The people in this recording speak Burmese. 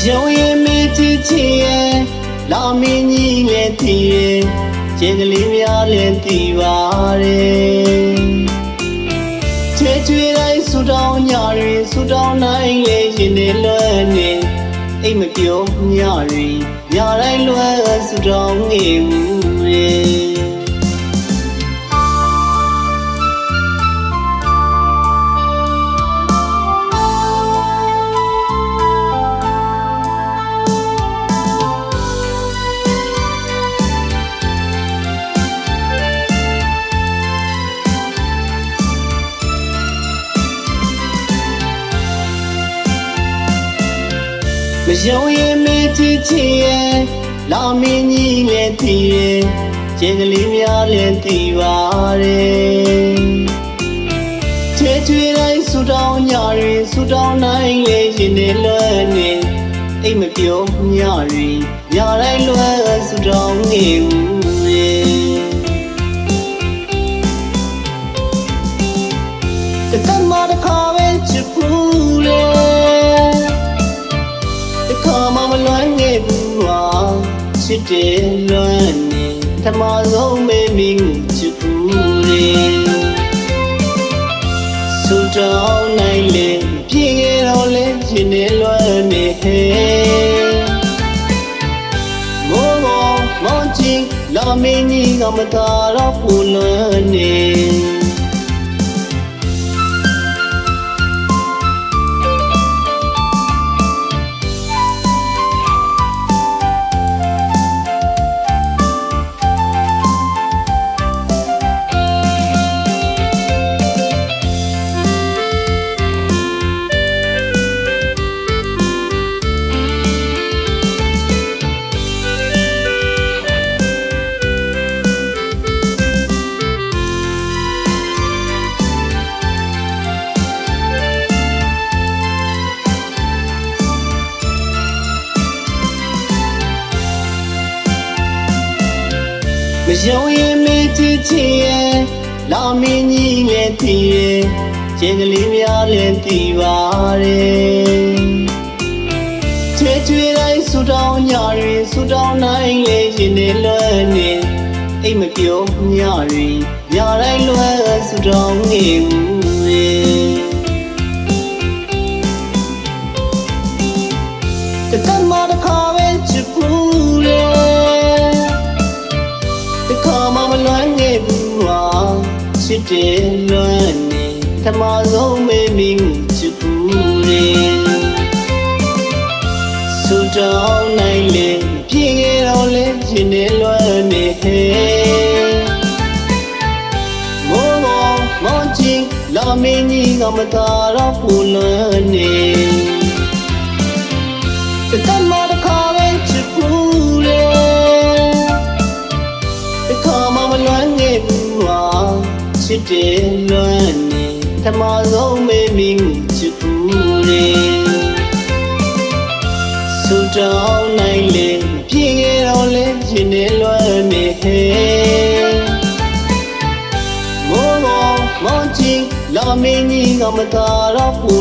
ရုံရင်မေးချစ်ချင်ရဲ့လာမင်းကြီးလည်းတည်ရဲ့ကျင်ကလေးများလည်းတည်ပါတယ်ချဲချွေတိုင်းဆူတောင်းညတွေဆူတောင်းနိုင်လေရင်နေလွမ်းနေအိမ်မပြောညတွေညတိုင်းလွမ်းဆူတောင်းနေဘူးလေမယုံရင်မေးချစ်ချင်ရဲ့လာမင်းကြီးလည်းတည်ရဲ့ကျင်ကလေးများလည်းတည်ပါတယ်ချဲချွေတိုင်းဆူတောင်းညတွေဆူတောင်းနိုင်လေရင်နေလွမ်းနေအိမ်မပြောညတွေညတိုင်းလွမ်းဆူတောင်းနေဦးလေတကမတခါပဲချစ်ဘူးလေမလွမ်းခဲ့ဘူးဟာချစ်တယ်လွမ်းနေထမဆုံးမေးမိချစ်ဘူးလေဆူတောင်းနိုင်လေပြည့်ခဲ့တော့လေချစ်နေလွမ်းနေဟဲမောမောချင်းလာမင်းကြီးကမသာတော့ပူလွမ်းနေမယုံရင်မေးချစ်ချင်ရဲ့လာမင်းကြီးလည်းတည်ရဲ့ကျင်ကလေးများလည်းတည်ပါတယ်ချဲချွေတိုင်းဆူတောင်းညတွေဆူတောင်းနိုင်လေရင်နေလွမ်းနေအိမ်မပြောညတွေညတိုင်းလွမ်းဆူတောင်းနေဦးလေတကမတခါပဲချစ်ဘူးလေမလွမ်းခဲ့ဘူးဟာချစ်တယ်လွမ်းနေထမဆုံးမေးမိချစ်ဘူးလေဆူတောင်းနိုင်လေပြည့်ခဲ့တော့လေချစ်နေလွမ်းနေဟဲမောချင်းလာမင်းကြီးကမသာတော့ပူလွမ်းနေတကမတခါပဲချစ်ဘူးလေမလွမ်းခဲ့ဘူးဟာချစ်တယ်လွမ်းနေထမဆုံးမေးမိချစ်ဘူးလေဆူတောင်းနိုင်လေပြည့်ခဲ့တော့လေချစ်နေလွမ်းနေဟဲမောချင်းလာမင်းကြီးကမသာတော့ပူ